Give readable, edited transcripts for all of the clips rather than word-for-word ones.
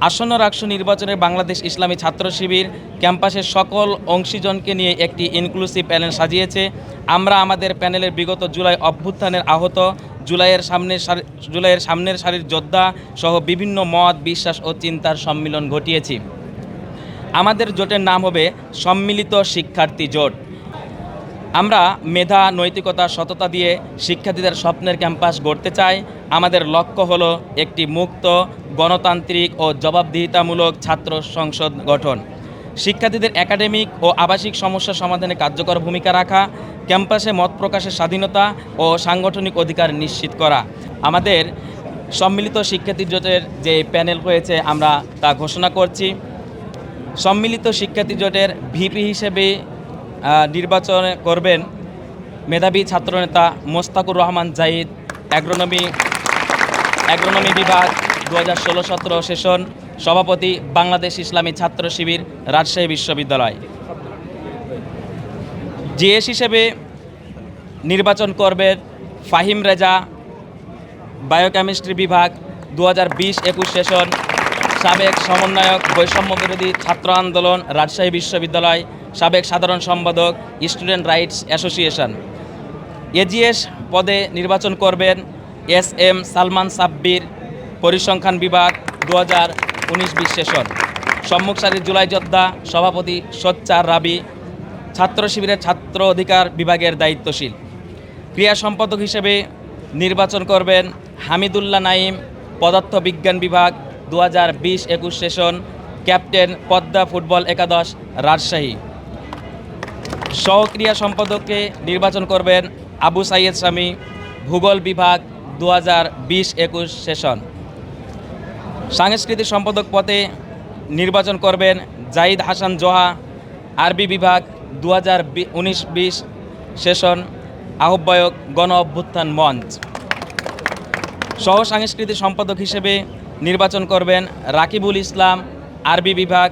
আসন্ন রাষ্ট্র নির্বাচনে বাংলাদেশ ইসলামী ছাত্র শিবির ক্যাম্পাসের সকল অংশীজনকে নিয়ে একটি ইনক্লুসিভ প্যানেল সাজিয়েছে। আমরা আমাদের প্যানেলের বিগত জুলাই অভ্যুত্থানের আহত, জুলাইয়ের সামনের সারির যোদ্ধা সহ বিভিন্ন মত, বিশ্বাস ও চিন্তার সম্মিলন ঘটিয়েছি। আমাদের জোটের নাম হবে সম্মিলিত শিক্ষার্থী জোট। আমরা মেধা, নৈতিকতা, সততা দিয়ে শিক্ষার্থীদের স্বপ্নের ক্যাম্পাস গড়তে চাই। আমাদের লক্ষ্য হলো একটি মুক্ত, গণতান্ত্রিক ও জবাবদিহিতামূলক ছাত্র সংসদ গঠন, শিক্ষার্থীদের একাডেমিক ও আবাসিক সমস্যা সমাধানে কার্যকর ভূমিকা রাখা, ক্যাম্পাসে মত প্রকাশের স্বাধীনতা ও সাংগঠনিক অধিকার নিশ্চিত করা। আমাদের সম্মিলিত শিক্ষার্থী জোটের যে প্যানেল রয়েছে আমরা তা ঘোষণা করছি। সম্মিলিত শিক্ষার্থী জোটের ভিপি হিসেবে নির্বাচন করবেন মেধাবী ছাত্রনেতা মোস্তাকুর রহমান জাহিদ, অ্যাগ্রোনমি বিভাগ 2016-17 সেশন, সভাপতি বাংলাদেশ ইসলামী ছাত্র শিবির, রাজশাহী বিশ্ববিদ্যালয়। জিএস হিসেবে নির্বাচন করবেন ফাহিম রেজা, বায়োকেমিস্ট্রি বিভাগ 2020-21 সেশন, সাবেক সমন্বয়ক বৈষম্য বিরোধী ছাত্র আন্দোলন, রাজশাহী বিশ্ববিদ্যালয়, সাবেক সাধারণ সম্পাদক, স্টুডেন্ট রাইটস অ্যাসোসিয়েশন। এজিএস পদে নির্বাচন করবেন SM সালমান সাব্বির, পরিসংখ্যান বিভাগ 2019-20 সেশন, সম্মুখ সারির জুলাই যোদ্ধা, সভাপতি সোচ্চার রাবি, ছাত্র শিবিরের ছাত্র অধিকার বিভাগের দায়িত্বশীল। ক্রিয়া সম্পাদক হিসেবে নির্বাচন করবেন হামিদুল্লাহ নাইম, পদার্থ বিজ্ঞান বিভাগ 2020-21 সেশন, ক্যাপ্টেন পদ্মা ফুটবল একাদশ, রাজশাহী। সহক্রিয়া সম্পাদককে নির্বাচন করবেন আবু সাইয়েদ শামী, ভূগোল বিভাগ 2020-21 সেশন। সাংস্কৃতিক সম্পাদক পদে নির্বাচন করবেন জাহিদ হাসান জোহা, আরবি বিভাগ 2019-20 সেশন, আহ্বায়ক গণ অভ্যুত্থান মঞ্চ। সহ সাংস্কৃতিক সম্পাদক হিসেবে নির্বাচন করবেন রাকিবুল ইসলাম, আরবি বিভাগ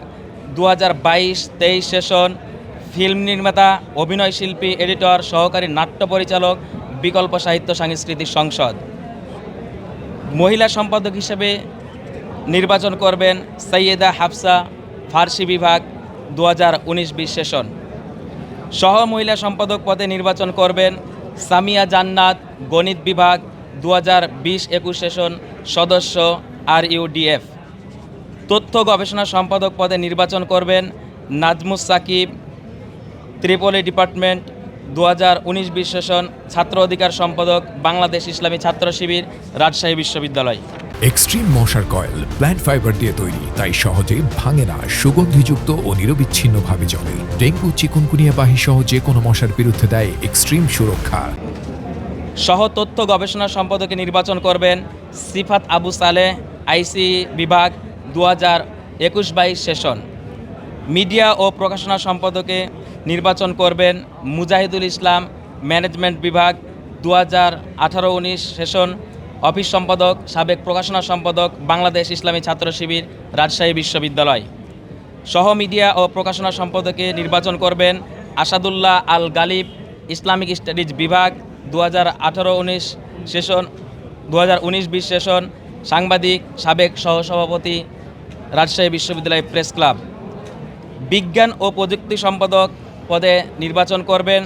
2022-23 সেশন, ফিল্ম নির্মাতা, অভিনয় শিল্পী, এডিটর, সহকারী নাট্য পরিচালক, বিকল্প সাহিত্য সাংস্কৃতিক সংসদ। মহিলা সম্পাদক হিসেবে নির্বাচন করবেন সৈয়দা হাফসা, ফার্সি বিভাগ 2019-20 সেশন। সহ মহিলা সম্পাদক পদে নির্বাচন করবেন সামিয়া জান্নাত, গণিত বিভাগ 2020-21 সেশন, সদস্য RUDF। তথ্য গবেষণা সম্পাদক পদে নির্বাচন করবেন নাজমুস সাকিব, ত্রিপলি ডিপার্টমেন্ট 2019-20 সেশন, ছাত্র অধিকার সম্পাদক বাংলাদেশ ইসলামী ছাত্র শিবির, রাজশাহী বিশ্ববিদ্যালয়। এক্সট্রিম মশার কয়েল প্ল্যান্ট ফাইবার দিয়ে তৈরি, তাই সহজে ভাঙে না, সুগন্ধিযুক্ত ও নিরবিচ্ছিন্নভাবে জ্বলে। ডেঙ্গু, চিকুনগুনিয়া বাহি সহ যে কোনো মশার বিরুদ্ধে দেয় এক্সট্রিম সুরক্ষা। সহ তথ্য গবেষণা সম্পাদকে নির্বাচন করবেন সিফাত আবু সালেহ, IC বিভাগ 2021-22 সেশন। মিডিয়া ও প্রকাশনা সম্পাদকে নির্বাচন করবেন মুজাহিদুল ইসলাম, ম্যানেজমেন্ট বিভাগ 2018-19 সেশন, অফিস সম্পাদক, সাবেক প্রকাশনা সম্পাদক বাংলাদেশ ইসলামী ছাত্র শিবির, রাজশাহী বিশ্ববিদ্যালয়। সহ মিডিয়া ও প্রকাশনা সম্পাদকে নির্বাচন করবেন আসাদুল্লাহ আল গালিব, ইসলামিক স্টাডিজ বিভাগ 2018-19 সেশন, 2019-20 সেশন, সাংবাদিক, সাবেক সহসভাপতি, রাজশাহী বিশ্ববিদ্যালয় প্রেস ক্লাব। বিজ্ঞান ও প্রযুক্তি সম্পাদক পদে নির্বাচন করবেন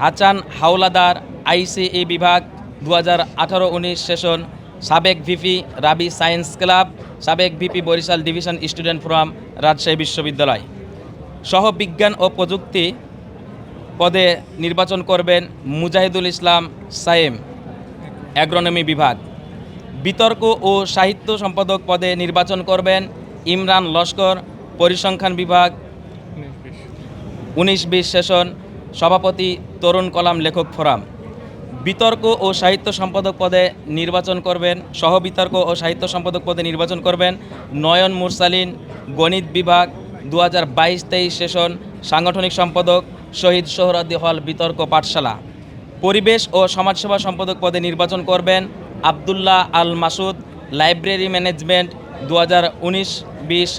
হাসান হাওলাদার, ICE বিভাগ 2018-19 সেশন, সাবেক ভিপি রাবি সায়েন্স ক্লাব, সাবেক VP Barishal division student forum, Rajshahi বিশ্ববিদ্যালয়। সহ বিজ্ঞান ও প্রযুক্তি পদে নির্বাচন করবেন মুজাহিদুল ইসলাম সায়েম, অ্যাগ্রোনমি বিভাগ। বিতর্ক ও সাহিত্য সম্পাদক পদে নির্বাচন করবেন ইমরান লস্কর, পরিসংখ্যান বিভাগ 19-20 সেশন, সভাপতি তরুণ কলাম লেখক ফোরাম। বিতর্ক ও সাহিত্য সম্পাদক পদে নির্বাচন করবেন বিতর্ক ও সাহিত্য সম্পাদক পদে নির্বাচন করবেন নয়ন মুরসালিন, গণিত বিভাগ 2022-23 সেশন, সাংগঠনিক সম্পাদক শহীদ সোহরাওয়ার্দী হল বিতর্ক পাঠশালা। পরিবেশ ও সমাজসেবা সম্পাদক পদে নির্বাচন করবেন আবদুল্লাহ আল মাসুদ, লাইব্রেরি ম্যানেজমেন্ট 2019-20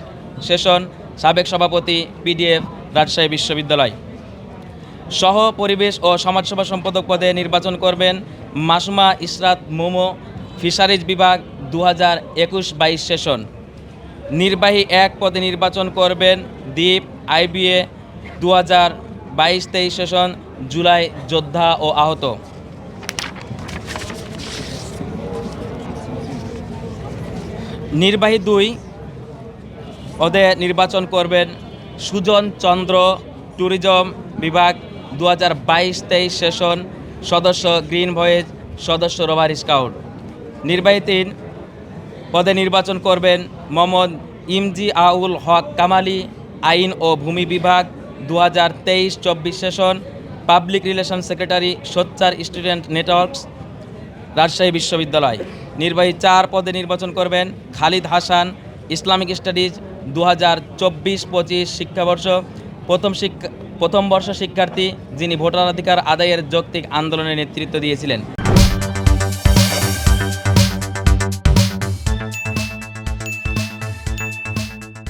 সেশন, সাবেক সভাপতি PDF, রাজশাহী বিশ্ববিদ্যালয়। সহ পরিবেশ ও সমাজসেবা সম্পাদক পদে নির্বাচন করবেন মাসুমা ইসরাত মোমো, ফিশারিজ বিভাগ 2021-22 সেশন। নির্বাহী 1 পদে নির্বাচন করবেন দ্বীপ আইবিএ 2022-23 সেশন জুলাই যোদ্ধা ও আহত। নির্বাহী 2 পদে নির্বাচন করবেন সুজন চন্দ্র ট্যুরিজম বিভাগ 2022-23 সেশন সদস্য গ্রিন ভয়েজ সদস্য রোভার স্কাউট। নির্বাহী 3 পদে নির্বাচন করবেন মোহাম্মদ ইমজি আউল হক কামালি আইন ও ভূমি বিভাগ 2023-24 সেশন পাবলিক রিলেশন সেক্রেটারি সোচ্চার স্টুডেন্ট নেটওয়ার্কস রাজশাহী বিশ্ববিদ্যালয়। নির্বাহী 4 পদে নির্বাচন করবেন খালিদ হাসান ইসলামিক স্টাডিজ 2024-25 শিক্ষাবর্ষ প্রথম বর্ষ শিক্ষার্থী যিনি ভোটাধিকার আদায়ের যৌক্তিক আন্দোলনে নেতৃত্ব দিয়েছিলেন।